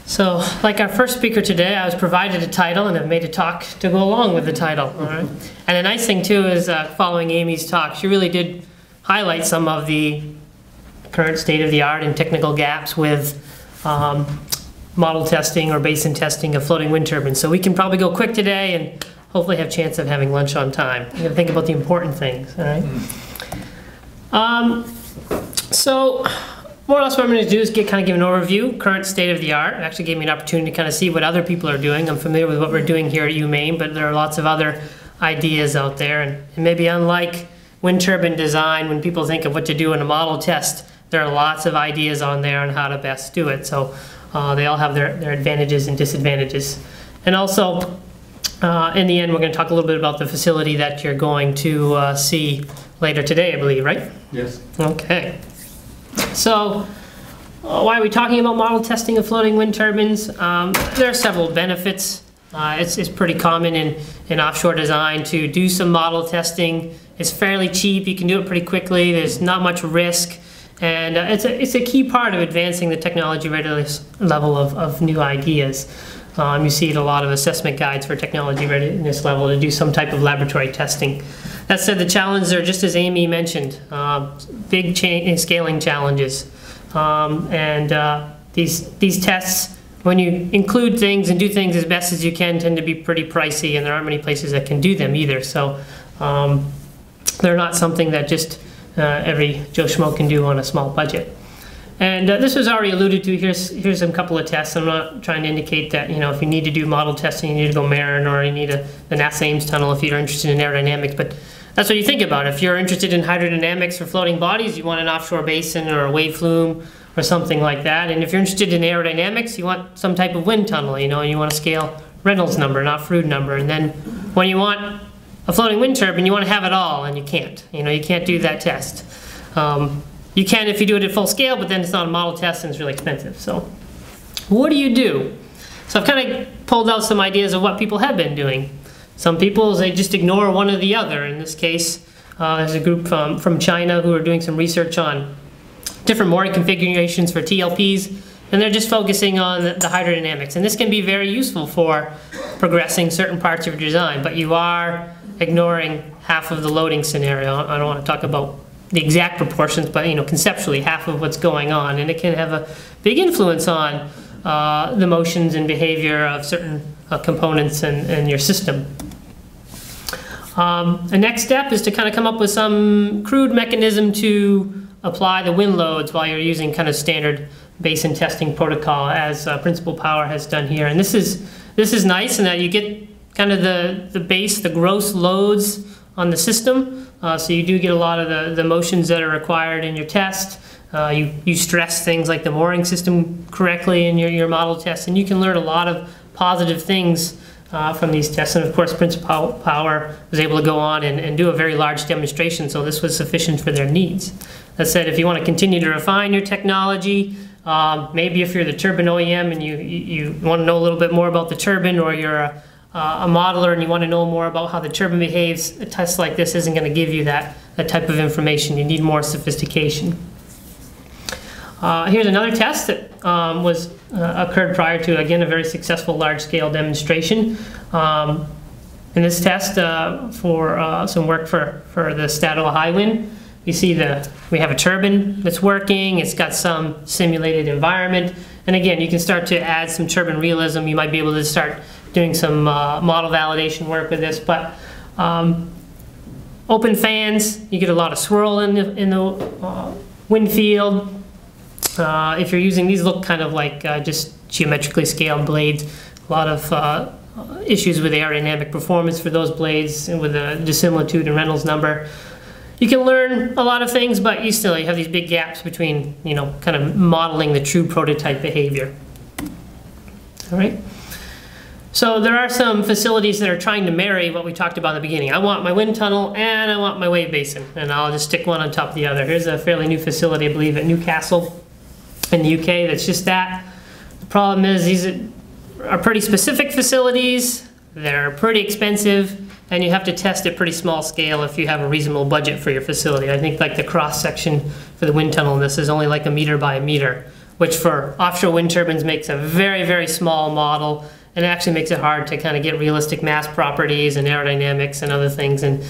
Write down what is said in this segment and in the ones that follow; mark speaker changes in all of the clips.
Speaker 1: So, like our first speaker today, I was provided a title and have made a talk to go along with the title. All right? And the nice thing too is following Amy's talk, she really did highlight some of the current state of the art and technical gaps with model testing or basin testing of floating wind turbines. So we can probably go quick today and hopefully have a chance of having lunch on time. You gotta think about the important things, all right? So more or less what I'm going to do is kind of give an overview, current state of the art. It actually gave me an opportunity to kind of see what other people are doing. I'm familiar with what we're doing here at UMaine, but there are lots of other ideas out there. And maybe unlike wind turbine design, when people think of what to do in a model test, there are lots of ideas on there on how to best do it. So they all have their advantages and disadvantages. And also, in the end, we're going to talk a little bit about the facility that you're going to see later today, I believe, right?
Speaker 2: Yes.
Speaker 1: Okay. So, why are we talking about model testing of floating wind turbines? There are several benefits. It's pretty common in offshore design to do some model testing. It's fairly cheap. You can do it pretty quickly. There's not much risk. And it's a key part of advancing the technology readiness level of new ideas. You see it a lot of assessment guides for technology readiness level to do some type of laboratory testing. That said, the challenges are just as Amy mentioned, big scaling challenges. These tests, when you include things and do things as best as you can, tend to be pretty pricey, and there aren't many places that can do them either. So they're not something that just every Joe Schmo can do on a small budget. And this was already alluded to. Here's a couple of tests. I'm not trying to indicate that, you know, if you need to do model testing, you need to go Marin, or you need the NASA Ames tunnel if you're interested in aerodynamics. But that's what you think about. If you're interested in hydrodynamics for floating bodies, you want an offshore basin or a wave flume or something like that. And if you're interested in aerodynamics, you want some type of wind tunnel, you know, and you want to scale Reynolds number, not Froude number. And then when you want a floating wind turbine, you want to have it all, and you can't. You know, you can't do that test. You can if you do it at full scale, but then it's not a model test and it's really expensive. So what do you do? So I've kind of pulled out some ideas of what people have been doing. Some people, they just ignore one or the other. In this case, there's a group from China who are doing some research on different mooring configurations for TLPs, and they're just focusing on the hydrodynamics. And this can be very useful for progressing certain parts of your design, but you are ignoring half of the loading scenario. I don't want to talk about the exact proportions, but you know, conceptually half of what's going on, and it can have a big influence on the motions and behavior of certain components in your system. The next step is to kind of come up with some crude mechanism to apply the wind loads while you're using kind of standard basin testing protocol, as Principal Power has done here. And this is nice in that you get kind of the gross loads on the system. So you do get a lot of the motions that are required in your test. You stress things like the mooring system correctly in your model test, and you can learn a lot of positive things from these tests. And of course, Principal Power was able to go on and do a very large demonstration, so this was sufficient for their needs. That said, if you want to continue to refine your technology, maybe if you're the turbine OEM and you want to know a little bit more about the turbine, or you're a modeler and you want to know more about how the turbine behaves, a test like this isn't going to give you that type of information. You need more sophistication. Here's another test that occurred prior to, again, a very successful large-scale demonstration. In this test, for some work for the Statoil Highwind, you see we have a turbine that's working. It's got some simulated environment. And again, you can start to add some turbine realism. You might be able to start doing some model validation work with this. But open fans, you get a lot of swirl in the wind field. If you're using these, look kind of like just geometrically scaled blades. A lot of issues with aerodynamic performance for those blades, and with the dissimilitude and Reynolds number. You can learn a lot of things, but you have these big gaps between, you know, kind of modeling the true prototype behavior. All right. So there are some facilities that are trying to marry what we talked about in the beginning. I want my wind tunnel and I want my wave basin, and I'll just stick one on top of the other. Here's a fairly new facility, I believe, at Newcastle in the UK that's just that. The problem is these are pretty specific facilities. They're pretty expensive, and you have to test at pretty small scale if you have a reasonable budget for your facility. I think like the cross section for the wind tunnel in this is only like 1 meter by 1 meter, which for offshore wind turbines makes a very, very small model, and it actually makes it hard to kind of get realistic mass properties and aerodynamics and other things. And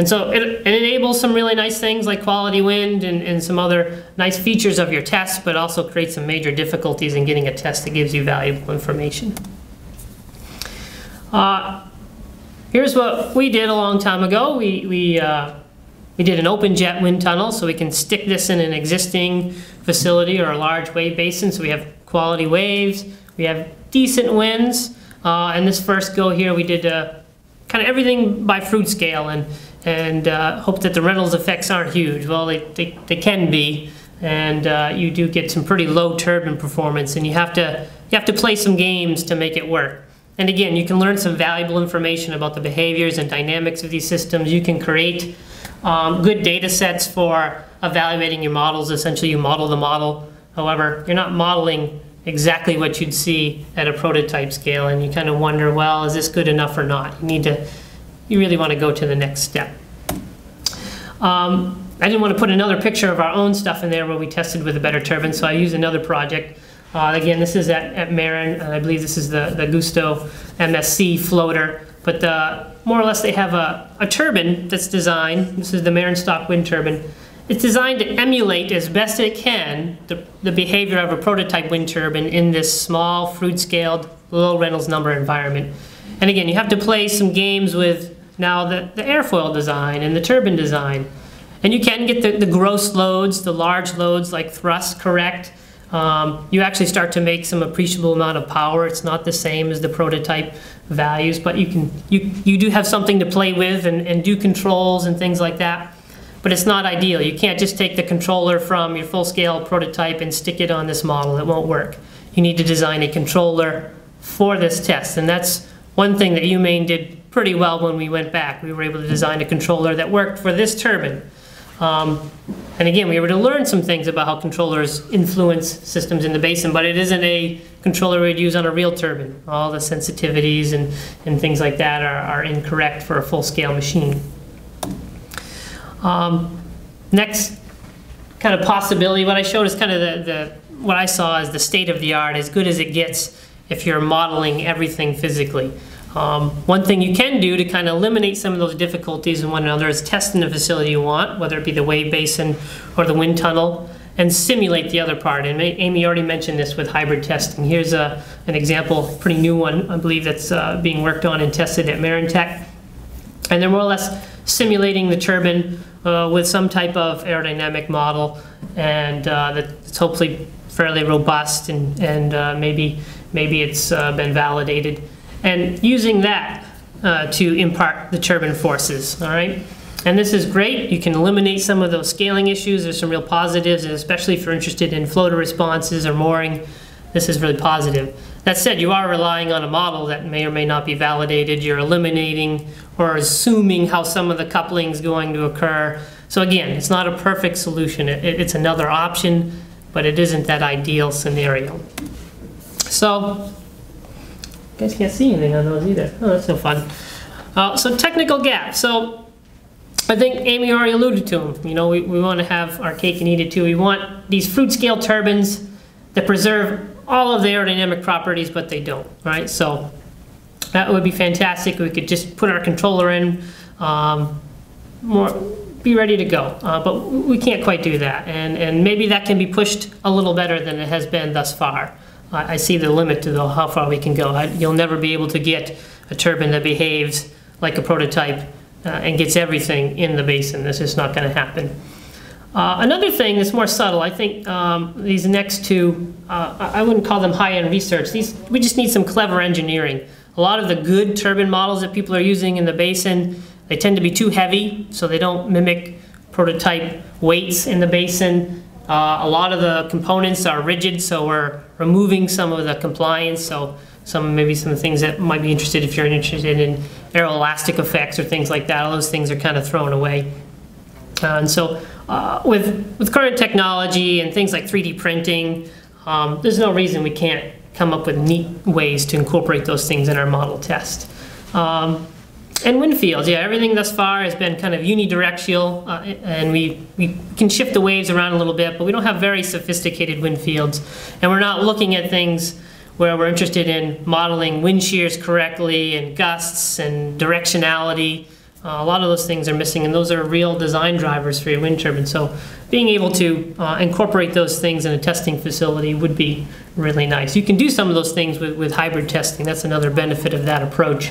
Speaker 1: so it enables some really nice things like quality wind and some other nice features of your test, but also creates some major difficulties in getting a test that gives you valuable information. Here's what we did a long time ago. We did an open jet wind tunnel, so we can stick this in an existing facility or a large wave basin, so we have quality waves, we have decent winds. And this first go here, we did kind of everything by fruit scale and hope that the Reynolds effects aren't huge. Well, they can be, and you do get some pretty low turbine performance, and you have to play some games to make it work. And again, you can learn some valuable information about the behaviors and dynamics of these systems. You can create good data sets for evaluating your models. Essentially, you model the model. However, you're not modeling exactly what you'd see at a prototype scale, and you kind of wonder, well, is this good enough or not? You really want to go to the next step. I didn't want to put another picture of our own stuff in there where we tested with a better turbine, so I used another project. Again, this is at Marin, and I believe this is the Gusto MSC floater. But more or less they have a turbine that's designed. This is the Marin stock wind turbine. It's designed to emulate as best it can the behavior of a prototype wind turbine in this small, fruit-scaled, low Reynolds number environment. And again, you have to play some games with now the airfoil design and the turbine design. And you can get the gross loads, the large loads like thrust correct. You actually start to make some appreciable amount of power. It's not the same as the prototype values, but you do have something to play with and do controls and things like that. But it's not ideal. You can't just take the controller from your full-scale prototype and stick it on this model. It won't work. You need to design a controller for this test, and that's one thing that UMaine did pretty well when we went back. We were able to design a controller that worked for this turbine. And again, we were able to learn some things about how controllers influence systems in the basin, but it isn't a controller we'd use on a real turbine. All the sensitivities and things like that are incorrect for a full-scale machine. Next kind of possibility, what I showed is kind of what I saw as the state of the art, as good as it gets if you're modeling everything physically. One thing you can do to kind of eliminate some of those difficulties in one another is test in the facility you want, whether it be the wave basin or the wind tunnel, and simulate the other part. And Amy already mentioned this with hybrid testing. Here's an example, pretty new one, I believe, that's being worked on and tested at Marin Tech. And they're more or less simulating the turbine with some type of aerodynamic model, and that's hopefully fairly robust, and maybe it's been validated. And using that to impart the turbine forces, all right? And this is great. You can eliminate some of those scaling issues. There's some real positives, and especially if you're interested in floater responses or mooring, this is really positive. That said, you are relying on a model that may or may not be validated. You're eliminating or assuming how some of the coupling is going to occur. So again, it's not a perfect solution. It's another option, but it isn't that ideal scenario. So, you guys can't see anything on those either. Oh, that's no fun. So technical gaps. So I think Amy already alluded to them. You know, we want to have our cake and eat it too. We want these fruit scale turbines that preserve all of the aerodynamic properties, but they don't, right? So that would be fantastic. We could just put our controller in, be ready to go. But we can't quite do that. And maybe that can be pushed a little better than it has been thus far. I see the limit to how far we can go. You'll never be able to get a turbine that behaves like a prototype and gets everything in the basin. This is not going to happen. Another thing that's more subtle, I think these next two, I wouldn't call them high-end research. We just need some clever engineering. A lot of the good turbine models that people are using in the basin, they tend to be too heavy, so they don't mimic prototype weights in the basin. A lot of the components are rigid, so we're removing some of the compliance. So maybe some things that might be interested if you're interested in aeroelastic effects or things like that. All those things are kind of thrown away. And so with current technology and things like 3D printing, there's no reason we can't come up with neat ways to incorporate those things in our model test. And wind fields, yeah, everything thus far has been kind of unidirectional, and we can shift the waves around a little bit, but we don't have very sophisticated wind fields. And we're not looking at things where we're interested in modeling wind shears correctly and gusts and directionality. A lot of those things are missing, and those are real design drivers for your wind turbine. So being able to incorporate those things in a testing facility would be really nice. You can do some of those things with hybrid testing. That's another benefit of that approach.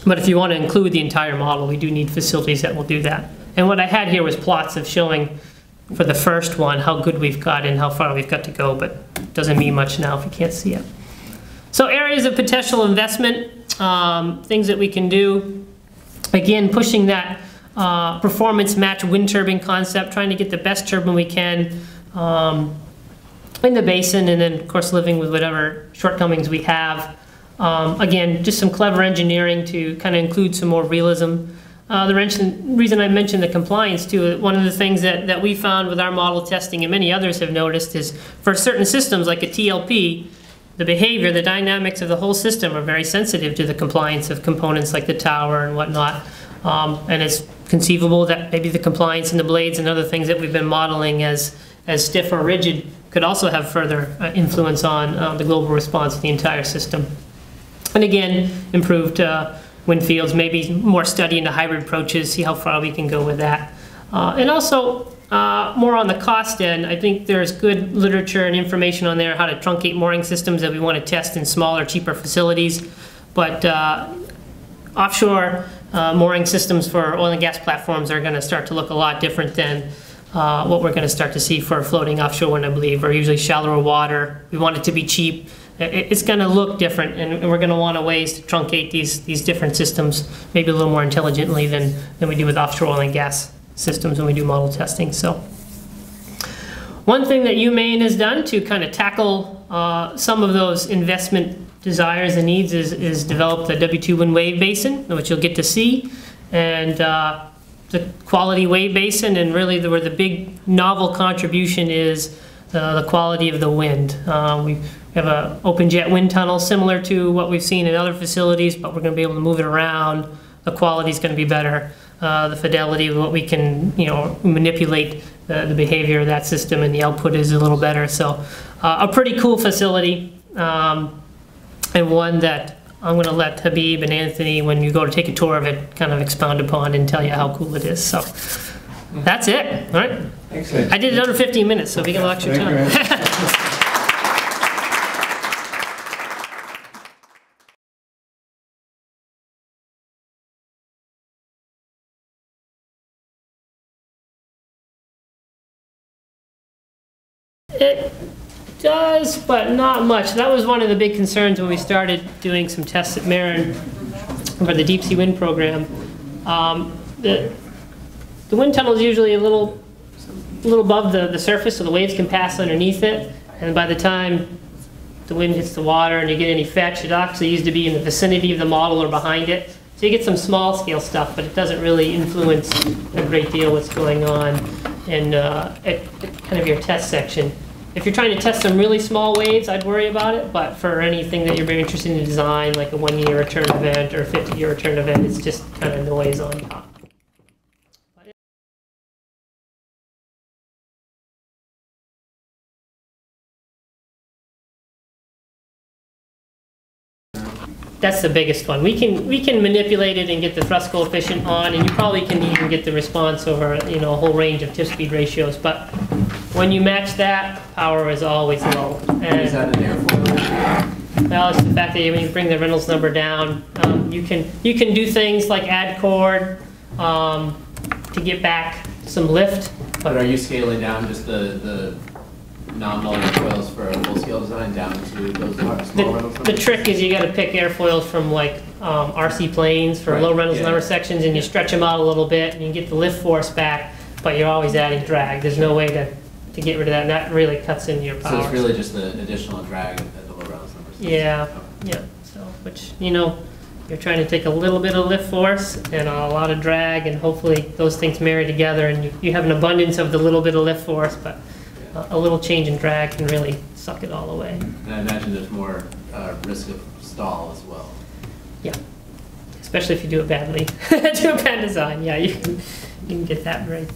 Speaker 1: But if you want to include the entire model, we do need facilities that will do that. And what I had here was plots of showing for the first one how good we've got and how far we've got to go, but it doesn't mean much now if you can't see it. So areas of potential investment, things that we can do. Again, pushing that performance match wind turbine concept, trying to get the best turbine we can in the basin, and then of course living with whatever shortcomings we have. Again, just some clever engineering to kind of include some more realism. The reason I mentioned the compliance too, one of the things that we found with our model testing and many others have noticed is for certain systems like a TLP, the behavior, the dynamics of the whole system are very sensitive to the compliance of components like the tower and whatnot. And it's conceivable that maybe the compliance in the blades and other things that we've been modeling as stiff or rigid could also have further influence on the global response of the entire system. And again, improved wind fields, maybe more study into hybrid approaches, see how far we can go with that. And also, more on the cost end, I think there's good literature and information on there how to truncate mooring systems that we want to test in smaller, cheaper facilities. But offshore mooring systems for oil and gas platforms are going to start to look a lot different than what we're going to start to see for floating offshore wind, I believe, or usually shallower water. We want it to be cheap. It's going to look different, and we're going to want ways to truncate these different systems maybe a little more intelligently than we do with offshore oil and gas systems when we do model testing. So one thing that UMaine has done to kind of tackle some of those investment desires and needs is develop the W2 wind wave basin, which you'll get to see, and the quality wave basin, and really where the big novel contribution is the quality of the wind. We have an open jet wind tunnel similar to what we've seen in other facilities, but we're going to be able to move it around. The quality is going to be better. The fidelity of what we can, manipulate the behavior of that system, and the output is a little better. So a pretty cool facility, and one that I'm going to let Habib and Anthony, when you go to take a tour of it, kind of expound upon and tell you how cool it is. So that's it. All right.
Speaker 2: Excellent.
Speaker 1: I did it under 15 minutes, so we got lots of time. It does, but not much. That was one of the big concerns when we started doing some tests at Marin for the deep sea wind program. The wind tunnel is usually a little above the surface, so the waves can pass underneath it. And by the time the wind hits the water and you get any fetch, it actually used to be in the vicinity of the model or behind it. So you get some small scale stuff, but it doesn't really influence a great deal what's going on in at kind of your test section. If you're trying to test some really small waves, I'd worry about it, but for anything that you're very interested in design, like a 1-year return event or a 50-year return event, it's just kind of noise on top. That's the biggest one. We can manipulate it and get the thrust coefficient on, and you probably can even get the response over a whole range of tip speed ratios. But when you match that, power is always low. And
Speaker 2: is that an airfoil?
Speaker 1: Well, it's the fact that when you bring the Reynolds number down, you can do things like add chord to get back some lift.
Speaker 2: But are you scaling down just the nominal airfoils for a full-scale design down to those small Reynolds numbers?
Speaker 1: The trick is you got to pick airfoils from like RC planes for low Reynolds number sections, and you stretch them out a little bit, and you get the lift force back, but you're always adding drag. There's no way to get rid of that, and that really cuts into your power.
Speaker 2: So it's really just the additional drag at the low Reynolds numbers?
Speaker 1: Yeah, yeah. So, which, you're trying to take a little bit of lift force and a lot of drag, and hopefully those things marry together, and you have an abundance of the little bit of lift force, but a little change in drag can really suck it all away.
Speaker 2: And I imagine there's more risk of stall as well.
Speaker 1: Yeah. especially if you do it badly. Do a bad design, yeah, you can get that right.